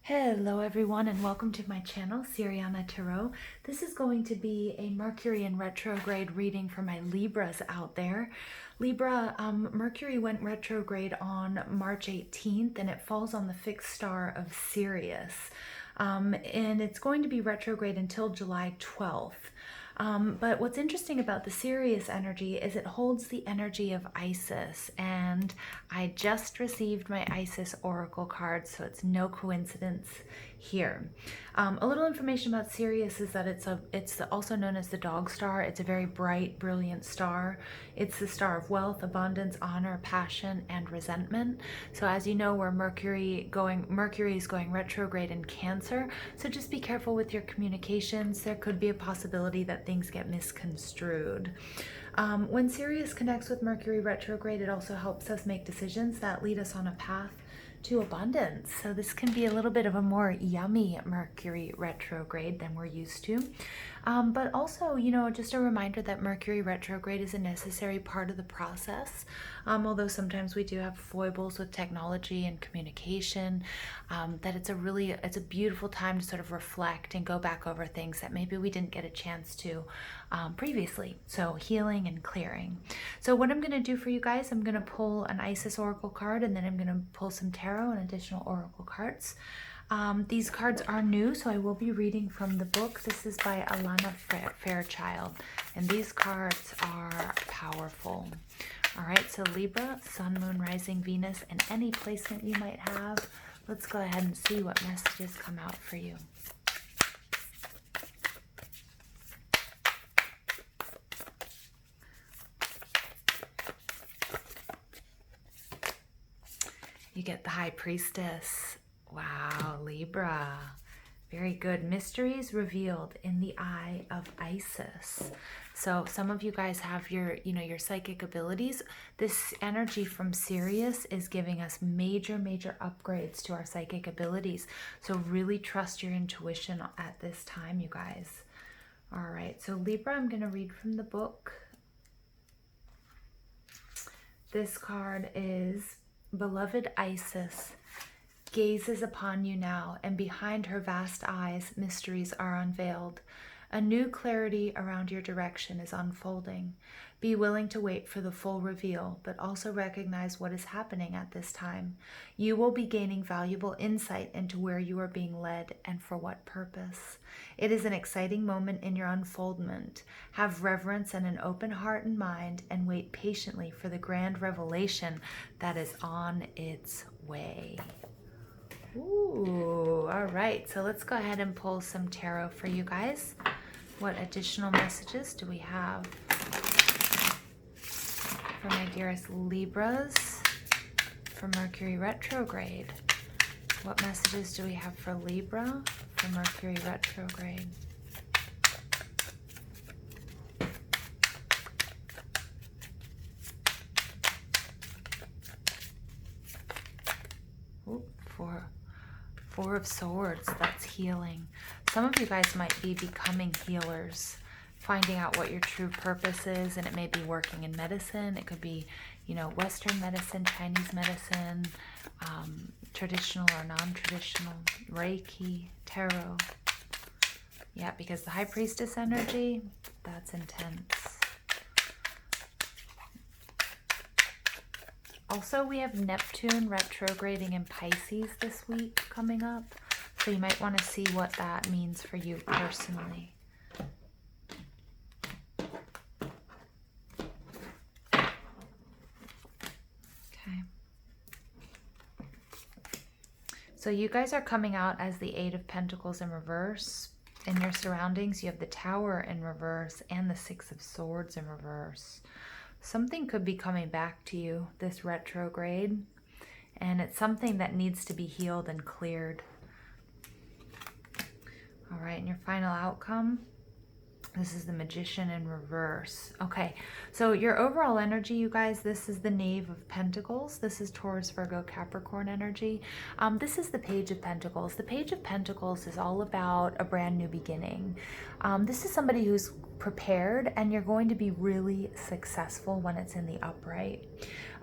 Hello everyone and welcome to my channel, Siriana Tarot. This is going to be a Mercury in retrograde reading for my Libras out there. Libra, Mercury went retrograde on March 18th and it falls on the fixed star of Sirius. And it's going to be retrograde until July 12th. But what's interesting about the Sirius energy is it holds the energy of Isis, and I just received my Isis oracle card, so it's no coincidence here. A little information about Sirius is that it's also known as the dog star. It's a very bright, brilliant star. It's the star of wealth, abundance, honor, passion, and resentment. So as you know, Mercury is going retrograde in Cancer, so just be careful with your communications. There could be a possibility that things get misconstrued. When Sirius connects with Mercury retrograde, it also helps us make decisions that lead us on a path to abundance. So this can be a little bit of a more yummy Mercury retrograde than we're used to. But also, you know, just a reminder that Mercury retrograde is a necessary part of the process. Although sometimes we do have foibles with technology and communication, that it's a beautiful time to sort of reflect and go back over things that maybe we didn't get a chance to previously. So healing and clearing. So what I'm going to do for you guys, I'm going to pull an Isis oracle card, and then I'm going to pull some tarot and additional oracle cards. These cards are new, so I will be reading from the book. This is by Alana Fairchild, and these cards are powerful. All right, so Libra, Sun, Moon, Rising, Venus, and any placement you might have. Let's go ahead and see what messages come out for you. You get the High Priestess. Wow, Libra. Very good. Mysteries revealed in the eye of Isis. So some of you guys have your psychic abilities. This energy from Sirius is giving us major upgrades to our psychic abilities. So really trust your intuition at this time, you guys. All right, so Libra, I'm going to read from the book. This card is Beloved Isis gazes upon you now, and behind her vast eyes, mysteries are unveiled. A new clarity around your direction is unfolding. Be willing to wait for the full reveal, but also recognize what is happening at this time. You will be gaining valuable insight into where you are being led and for what purpose. It is an exciting moment in your unfoldment. Have reverence and an open heart and mind, and wait patiently for the grand revelation that is on its way. Ooh, all right, so let's go ahead and pull some tarot for you guys. What additional messages do we have for my dearest Libras for Mercury retrograde? What messages do we have for Libra for Mercury retrograde? Ooh, Four of Swords, that's healing. Some of you guys might be becoming healers, finding out what your true purpose is, and it may be working in medicine. It could be, you know, Western medicine, Chinese medicine, traditional or non-traditional, Reiki, tarot. Yeah, because the High Priestess energy, that's intense. Also, we have Neptune retrograding in Pisces this week coming up. So you might want to see what that means for you personally. Okay. So you guys are coming out as the Eight of Pentacles in reverse. In your surroundings, you have the Tower in reverse and the Six of Swords in reverse. Something could be coming back to you this retrograde, and it's something that needs to be healed and cleared. All right, and your final outcome, this is the Magician in reverse. Okay, so your overall energy, you guys, this is the Knave of Pentacles. This is Taurus, Virgo, Capricorn energy. This is the Page of Pentacles. The Page of Pentacles is all about a brand new beginning. This is somebody who's prepared, and you're going to be really successful when it's in the upright.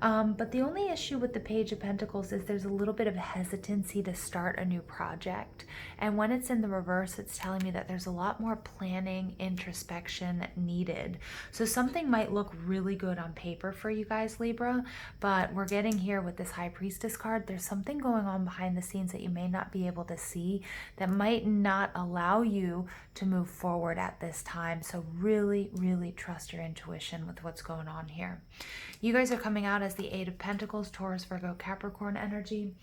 But the only issue with the Page of Pentacles is there's a little bit of hesitancy to start a new project. And when it's in the reverse, it's telling me that there's a lot more planning, introspection needed. So something might look really good on paper for you guys, Libra, but we're getting here with this High Priestess card. There's something going on behind the scenes that you may not be able to see that might not allow you to move forward at this time. So really, really trust your intuition with what's going on here. You guys are coming out as the Eight of Pentacles, Taurus, Virgo, Capricorn energy.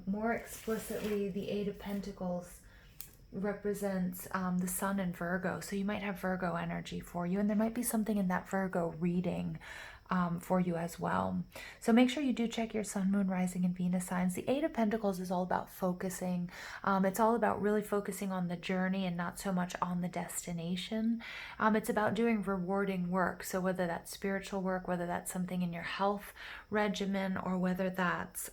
More explicitly, the Eight of Pentacles represents the Sun in Virgo. So you might have Virgo energy for you, and there might be something in that Virgo reading for you as well. So make sure you do check your Sun, Moon, Rising, and Venus signs. The Eight of Pentacles is all about focusing. It's all about really focusing on the journey and not so much on the destination. It's about doing rewarding work. So whether that's spiritual work, whether that's something in your health regimen, or whether that's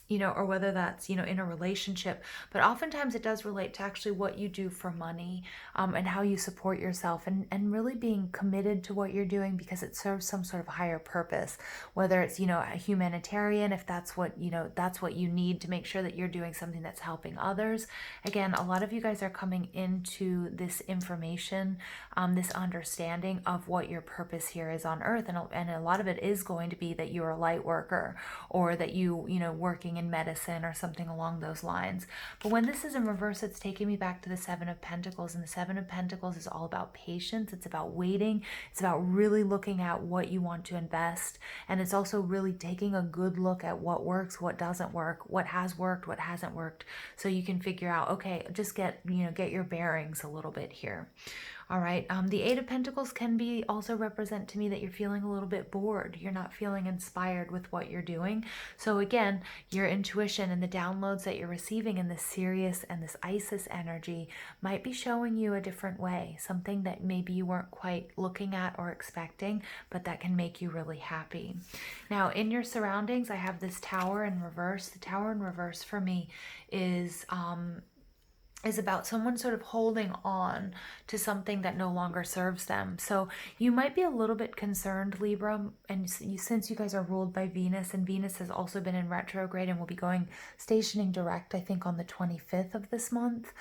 or whether that's, in a relationship. But oftentimes it does relate to actually what you do for money, and how you support yourself, and really being committed to what you're doing because it serves some sort of higher purpose, whether it's, a humanitarian, if that's what, that's what you need to make sure that you're doing something that's helping others. Again, a lot of you guys are coming into this information, this understanding of what your purpose here is on earth. And a lot of it is going to be that you're a light worker, or that working in medicine or something along those lines. But when this is in reverse, it's taking me back to the Seven of Pentacles, and the Seven of Pentacles is all about patience. It's about waiting. It's about really looking at what you want to invest, and it's also really taking a good look at what works, what doesn't work, what has worked, what hasn't worked, so you can figure out, okay, just get your bearings a little bit here. All right. The Eight of Pentacles can be also represent to me that you're feeling a little bit bored. You're not feeling inspired with what you're doing. So again, your intuition and the downloads that you're receiving in this Sirius and this Isis energy might be showing you a different way, something that maybe you weren't quite looking at or expecting, but that can make you really happy. Now, in your surroundings, I have this Tower in reverse. The Tower in reverse for me is about someone sort of holding on to something that no longer serves them. So you might be a little bit concerned, Libra, and since you guys are ruled by Venus, and Venus has also been in retrograde and will be going stationing direct, I think, on the 25th of this month.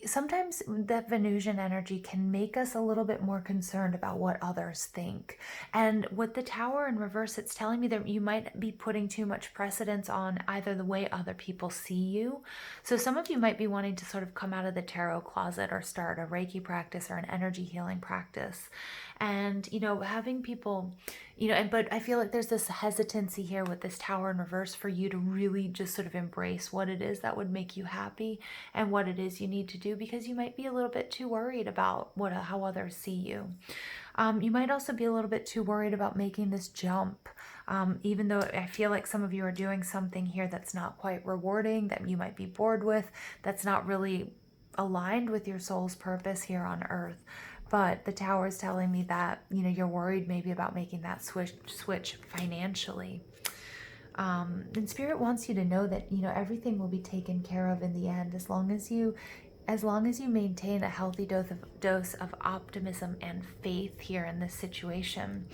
Sometimes that Venusian energy can make us a little bit more concerned about what others think. And with the Tower in reverse, it's telling me that you might be putting too much precedence on either the way other people see you. So some of you might be wanting to sort of come out of the tarot closet or start a Reiki practice or an energy healing practice. And, having people, but I feel like there's this hesitancy here with this Tower in reverse for you to really just sort of embrace what it is that would make you happy and what it is you need to do, because you might be a little bit too worried about how others see you. You might also be a little bit too worried about making this jump, even though I feel like some of you are doing something here that's not quite rewarding, that you might be bored with, that's not really aligned with your soul's purpose here on earth. But the Tower is telling me that, you're worried maybe about making that switch financially. And Spirit wants you to know that, everything will be taken care of in the end, as long as you maintain a healthy dose of optimism and faith here in this situation.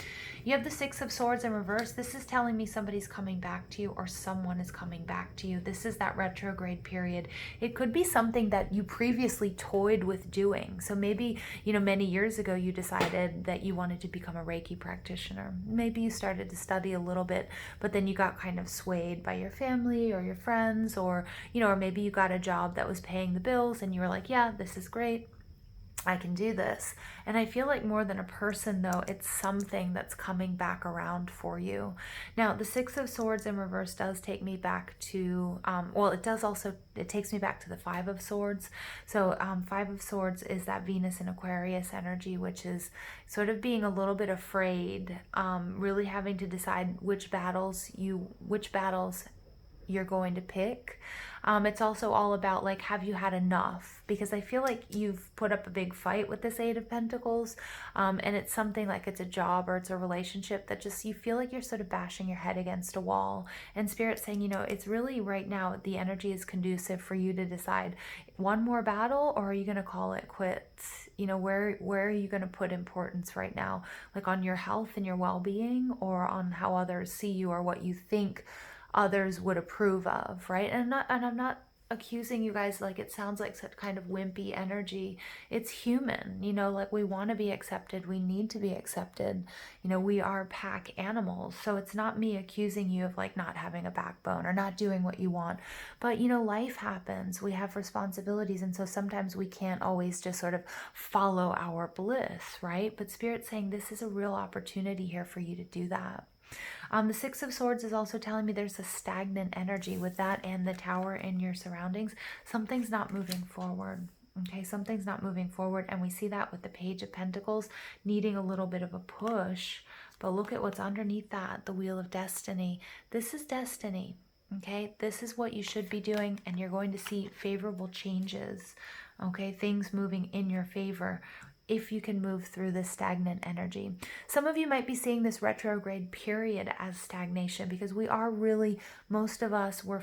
You have the Six of Swords in reverse. This is telling me somebody's coming back to you, or someone is coming back to you. This is that retrograde period. It could be something that you previously toyed with doing. So maybe, many years ago you decided that you wanted to become a Reiki practitioner. Maybe you started to study a little bit, but then you got kind of swayed by your family or your friends, or maybe you got a job that was paying the bills and you were like, yeah, this is great, I can do this. And I feel like more than a person, though, it's something that's coming back around for you. Now, the Six of Swords in reverse does take me back to, it takes me back to the Five of Swords. So Five of Swords is that Venus and Aquarius energy, which is sort of being a little bit afraid, really having to decide which battles you're going to pick. It's also all about, like, have you had enough? Because I feel like you've put up a big fight with this Eight of Pentacles, and it's something like it's a job or it's a relationship that just you feel like you're sort of bashing your head against a wall. And Spirit's saying, you know, it's really right now the energy is conducive for you to decide one more battle, or are you going to call it quits? You know, where are you going to put importance right now? Like on your health and your well-being, or on how others see you, or what you think others would approve of, right? And I'm not accusing you guys, like it sounds like such kind of wimpy energy. It's human, you know, like we want to be accepted, we need to be accepted, you know, we are pack animals. So it's not me accusing you of like not having a backbone or not doing what you want, but you know, life happens, we have responsibilities, and so sometimes we can't always just sort of follow our bliss, right? But Spirit's saying this is a real opportunity here for you to do that. The Six of Swords is also telling me there's a stagnant energy with that and the Tower in your surroundings. Something's not moving forward. Okay, something's not moving forward, and we see that with the Page of Pentacles needing a little bit of a push. But look at what's underneath that, the Wheel of Destiny. This is destiny. Okay, this is what you should be doing, and you're going to see favorable changes. Okay, things moving in your favor if you can move through this stagnant energy. Some of you might be seeing this retrograde period as stagnation, because we are really, most of us were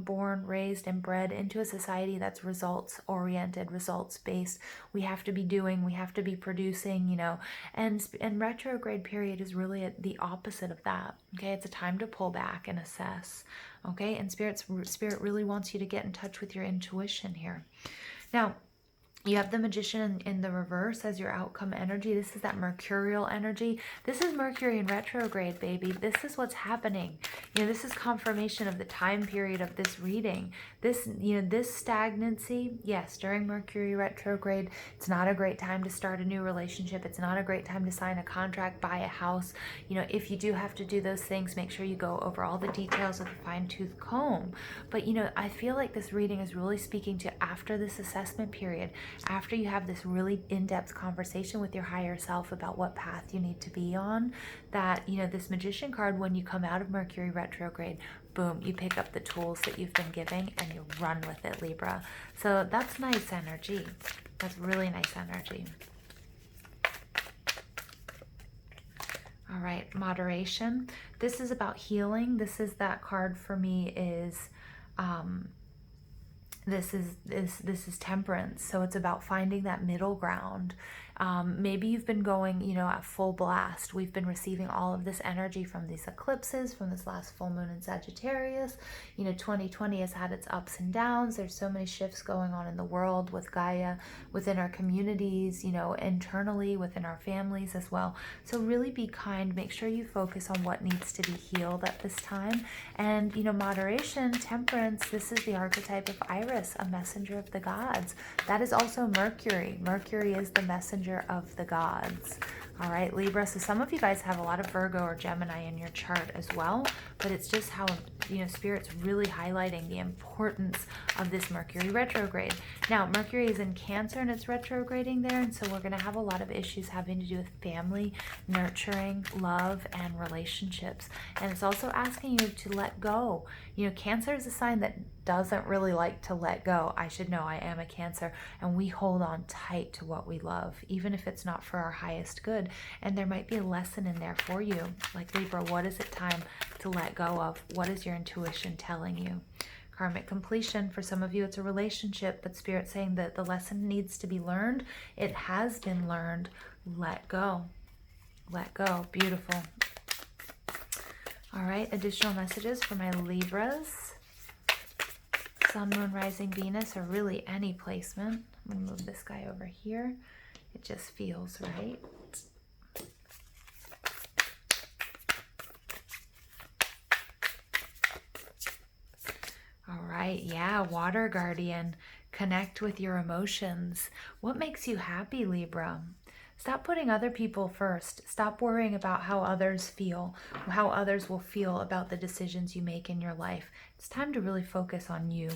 born, raised, and bred into a society that's results oriented, results based. We have to be doing, we have to be producing, you know, and retrograde period is really the opposite of that. Okay, it's a time to pull back and assess. Okay, and Spirit really wants you to get in touch with your intuition here. Now, you have the Magician in the reverse as your outcome energy. This is that mercurial energy. This is Mercury in retrograde, baby. This is what's happening. You know, this is confirmation of the time period of this reading. This, you know, this stagnancy, yes, during Mercury retrograde, it's not a great time to start a new relationship. It's not a great time to sign a contract, buy a house. You know, if you do have to do those things, make sure you go over all the details with a fine-tooth comb. But, you know, I feel like this reading is really speaking to after this assessment period, after you have this really in-depth conversation with your higher self about what path you need to be on, that, you know, this Magician card, when you come out of Mercury retrograde, boom, you pick up the tools that you've been giving and you run with it, Libra. So that's nice energy. That's really nice energy. All right, moderation. This is about healing. This is that card for me is this is temperance. So it's about finding that middle ground. Maybe you've been going, you know, at full blast. We've been receiving all of this energy from these eclipses, from this last full moon in Sagittarius. You know, 2020 has had its ups and downs. There's so many shifts going on in the world with Gaia, within our communities, you know, internally, within our families as well. So really be kind. Make sure you focus on what needs to be healed at this time. And, you know, moderation, temperance, this is the archetype of Iris, a messenger of the gods. That is also Mercury. Mercury is the messenger of the gods. All right, Libra. So some of you guys have a lot of Virgo or Gemini in your chart as well, but it's just how, you know, Spirit's really highlighting the importance of this Mercury retrograde. Now, Mercury is in Cancer and it's retrograding there, and so we're going to have a lot of issues having to do with family, nurturing, love, and relationships. And it's also asking you to let go. You know, Cancer is a sign that doesn't really like to let go. I should know, I am a Cancer, and we hold on tight to what we love, even if it's not for our highest good. And there might be a lesson in there for you. Like, Libra, what is it time to let go of? What is your intuition telling you? Karmic completion. For some of you, it's a relationship, but Spirit's saying that the lesson needs to be learned. It has been learned. Let go. Let go. Beautiful. All right, additional messages for my Libras. Sun, Moon, Rising, Venus, or really any placement. I'm going to move this guy over here. It just feels right. All right, yeah, Water Guardian. Connect with your emotions. What makes you happy, Libra? Stop putting other people first. Stop worrying about how others feel, how others will feel about the decisions you make in your life. It's time to really focus on you.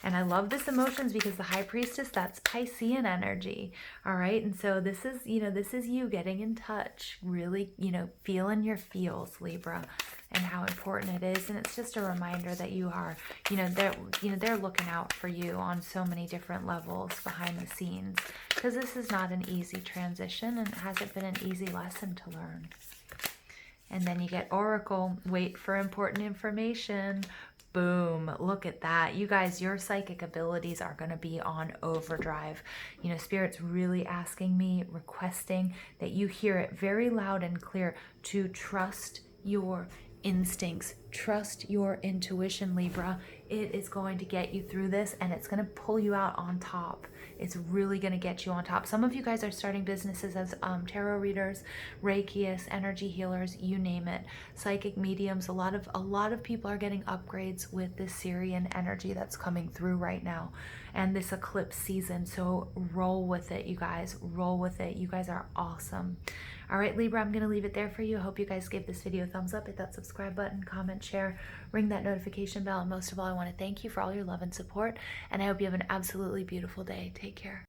And I love this emotions because the High Priestess, that's Piscean energy. All right. And so this is, you know, this is you getting in touch, really, you know, feeling your feels, Libra. and how important it is. And it's just a reminder that you are, they're looking out for you on so many different levels behind the scenes, because this is not an easy transition, and it hasn't been an easy lesson to learn. And then you get Oracle, wait for important information. Boom, look at that. You guys, your psychic abilities are going to be on overdrive. Spirit's really asking me, requesting that you hear it very loud and clear to trust your instincts, trust your intuition, Libra. It is going to get you through this, and it's going to pull you out on top. It's really going to get you on top. Some of you guys are starting businesses as tarot readers, Reiki-ists, energy healers, you name it, psychic mediums. A lot of people are getting upgrades with this Sirian energy that's coming through right now, and this eclipse season. So roll with it, you guys. Roll with it. You guys are awesome. All right, Libra, I'm going to leave it there for you. I hope you guys give this video a thumbs up, hit that subscribe button, comment, share, ring that notification bell, and most of all, I want to thank you for all your love and support, and I hope you have an absolutely beautiful day. Take care.